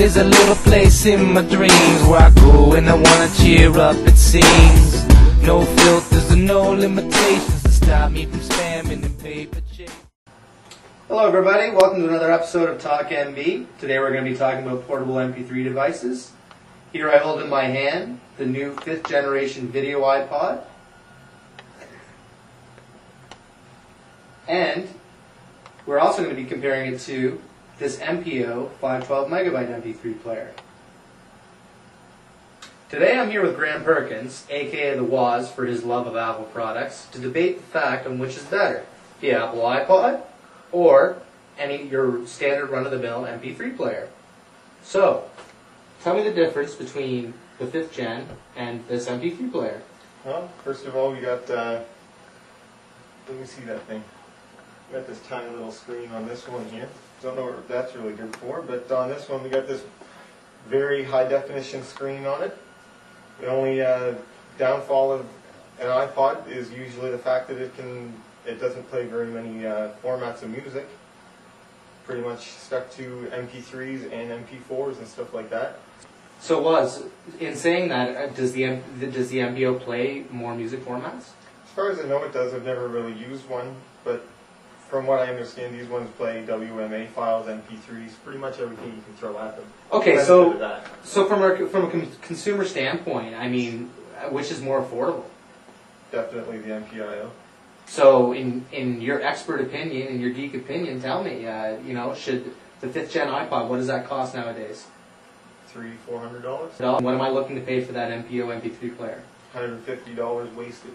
There's a little place in my dreams where I go and I wanna cheer up, it seems. No filters and no limitations to stop me from spamming and paper chase. Hello everybody, welcome to another episode of Talk MB. Today we're going to be talking about portable MP3 devices. Here I hold in my hand the new 5th generation video iPod. And we're also going to be comparing it to this MPO 512 megabyte MP3 player. Today I'm here with Graham Perkins, aka the Woz for his love of Apple products, to debate the fact on which is better, the Apple iPod or your standard run-of-the-mill MP3 player. So, tell me the difference between the 5th gen and this MP3 player. Well, first of all, we got, let me see that thing. We got this tiny little screen on this one here. Don't know what that's really good for, but on this one we got this very high definition screen on it. The only downfall of an iPod is usually the fact that it doesn't play very many formats of music. Pretty much stuck to MP3s and MP4s and stuff like that. So Woz, in saying that, does the MPO play more music formats? As far as I know it does. I've never really used one, but from what I understand, these ones play WMA files, MP3s, pretty much everything you can throw at them. Okay, so from a consumer standpoint, I mean, which is more affordable? Definitely the MPIO. So, in your expert opinion, in your geek opinion, tell me, should the 5th gen iPod, what does that cost nowadays? $300-400. What am I looking to pay for that MPO MP3 player? $150 wasted.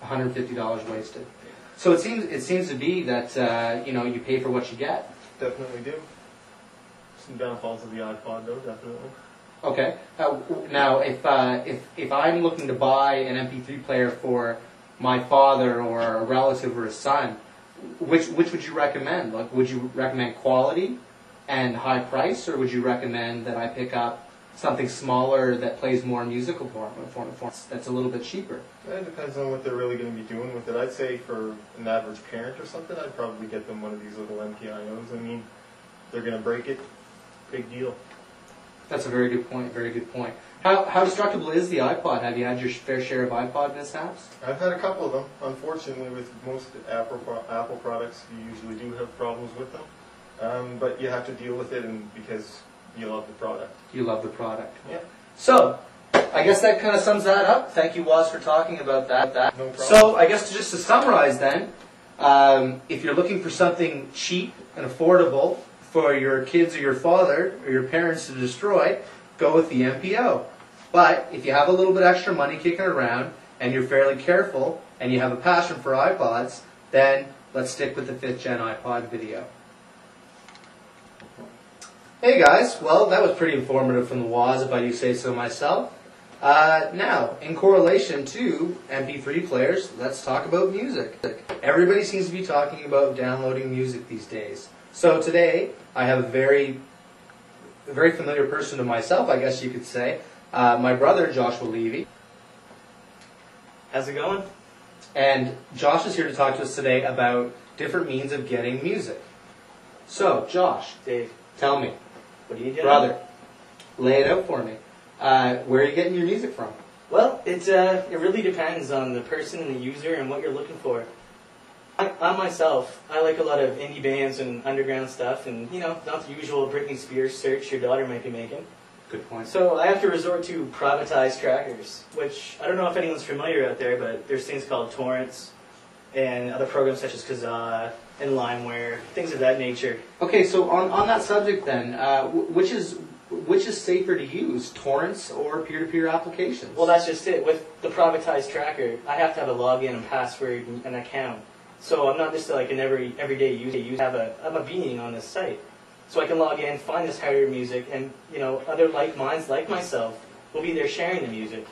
$150 wasted. So it seems to be that you pay for what you get. Definitely do. Some downfalls of the iPod, though, definitely. Okay. Now, if I'm looking to buy an MP3 player for my father or a relative or a son, which would you recommend? Like, would you recommend quality and high price, or would you recommend that I pick up something smaller that plays more musical forms that's a little bit cheaper? It depends on what they're really going to be doing with it. I'd say for an average parent or something, I'd probably get them one of these little MPIOs. I mean, they're going to break it. Big deal. That's a very good point. Very good point. How destructible is the iPod? Have you had your fair share of iPod mishaps? I've had a couple of them. Unfortunately, with most Apple products, you usually do have problems with them. But you have to deal with it, and because you love the product. You love the product. Yeah. So, I guess that kind of sums that up. Thank you, Woz, for talking about that. No problem. So, I guess just to summarize then, if you're looking for something cheap and affordable for your kids or your father or your parents to destroy, go with the MPO. But if you have a little bit extra money kicking around and you're fairly careful and you have a passion for iPods, then let's stick with the 5th gen iPod video. Hey guys, well that was pretty informative from the Woz, if I do say so myself. Now, in correlation to MP3 players, let's talk about music. Everybody seems to be talking about downloading music these days. So today, I have a very familiar person to myself, I guess you could say, my brother Joshua Levy. How's it going? And Josh is here to talk to us today about different means of getting music. So, Josh, Dave, tell me, what are you doing? brother, lay it out for me. Where are you getting your music from? Well, it really depends on the person and the user and what you're looking for. I myself, I like a lot of indie bands and underground stuff, and not the usual Britney Spears search your daughter might be making. Good point. So I have to resort to privatized trackers, which I don't know if anyone's familiar out there, but there's things called torrents and other programs such as Kazaa and LimeWire, things of that nature. Okay, so on that subject then, which is safer to use, torrents or peer-to-peer applications? Well, that's just it. With the privatized tracker, I have to have a login and password and an account. So I'm not just like an everyday user. I'm a being on this site. So I can log in, find this harder music, and other like minds like myself will be there sharing the music.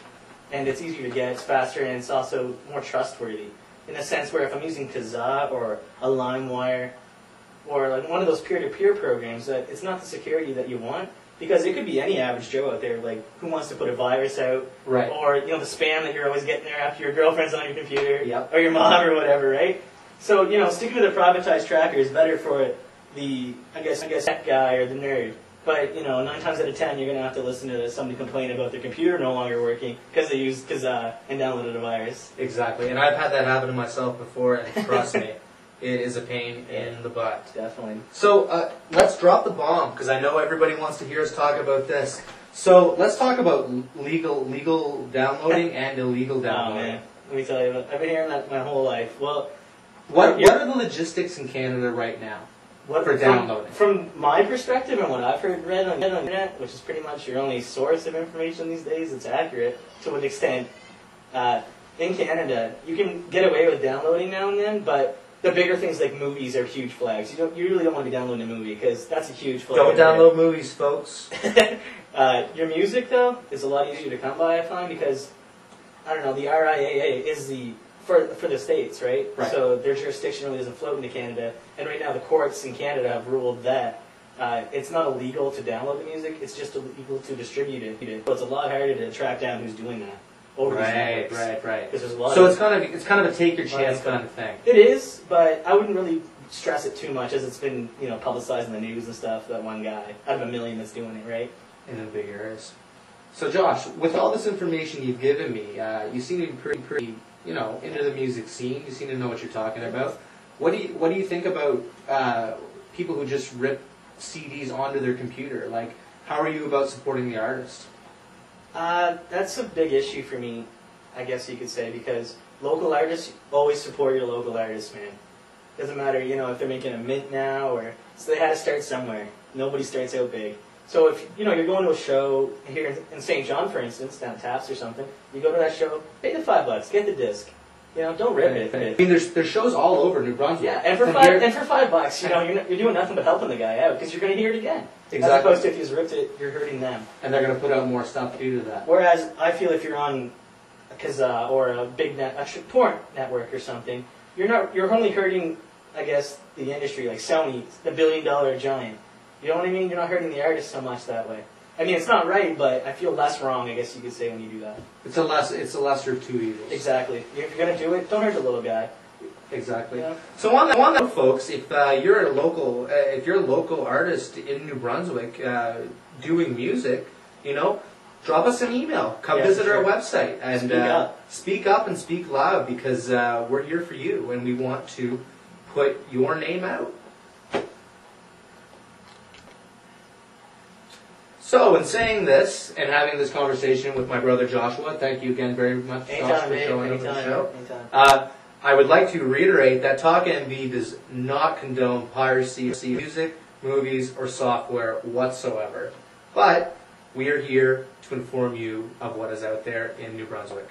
And it's easier to get, it's faster, and it's also more trustworthy. In a sense where if I'm using Kazaa or a LimeWire or like one of those peer-to-peer programs, that it's not the security that you want. Because it could be any average Joe out there, like, who wants to put a virus out, right? Or, the spam that you're always getting there after your girlfriend's on your computer, yep. Or your mom or whatever, right? So, sticking with a privatized tracker is better for the, I guess, tech guy or the nerd. But 9 times out of 10, you're gonna have to listen to somebody complain about their computer no longer working because and downloaded a virus. Exactly, and I've had that happen to myself before, and trust me, it is a pain in the butt. Definitely. So let's drop the bomb, because I know everybody wants to hear us talk about this. So let's talk about legal downloading and illegal Oh downloading. man, let me tell you, I've been hearing that my whole life. Well, What are the logistics in Canada right now for downloading? From my perspective and what I've read on the internet, which is pretty much your only source of information these days, it's accurate to an extent. In Canada, you can get away with downloading now and then, but the bigger things like movies are huge flags. You really don't want to be downloading a movie because that's a huge flag. Don't download movies, folks. Your music, though, is a lot easier to come by, I find, because, I don't know, the RIAA is for the states, right? Right. So their jurisdiction really doesn't float into Canada. And right now the courts in Canada have ruled that it's not illegal to download the music, it's just illegal to distribute it. So it's a lot harder to track down who's doing that over these networks. Right. 'Cause there's a lot So of, it's kind of a take your chance kind of thing. it is, but I wouldn't really stress it too much as it's been, publicized in the news and stuff, that one guy out of a million that's doing it, right? In the big areas. So Josh, with all this information you've given me, you seem to be pretty into the music scene. You seem to know what you're talking about. What do you think about people who just rip CDs onto their computer? Like, how are you about supporting the artist? That's a big issue for me, I guess you could say, because local artists always support your local artists, man. Doesn't matter, if they're making a mint now or so they had to start somewhere. Nobody starts out big. So if you're going to a show here in St. John, for instance, down Taps or something, you go to that show, pay the $5, get the disc. Don't rip it. I mean, there's shows all over New Brunswick. Yeah, and for $5, you're doing nothing but helping the guy out because you're going to hear it again. Exactly. As opposed to if he's ripped it, you're hurting them. And they're going to put out more stuff due to that. Whereas I feel if you're on a Kazaa or a big a torrent network or something, you're only hurting, I guess, the industry like Sony, the billion-dollar giant. You know what I mean? You're not hurting the artist so much that way. I mean, it's not right, but I feel less wrong, I guess you could say, when you do that. It's a lesser of two evils. Exactly. If you're going to do it, don't hurt the little guy. Exactly. Yeah. So on that note, folks, if you're a local artist in New Brunswick doing music, drop us an email. Come visit our website and speak up and speak loud, because we're here for you and we want to put your name out. So, in saying this and having this conversation with my brother Joshua, thank you again very much, Josh, for showing up on the show. Anytime. I would like to reiterate that Talk MB does not condone piracy of music, movies, or software whatsoever. But we are here to inform you of what is out there in New Brunswick.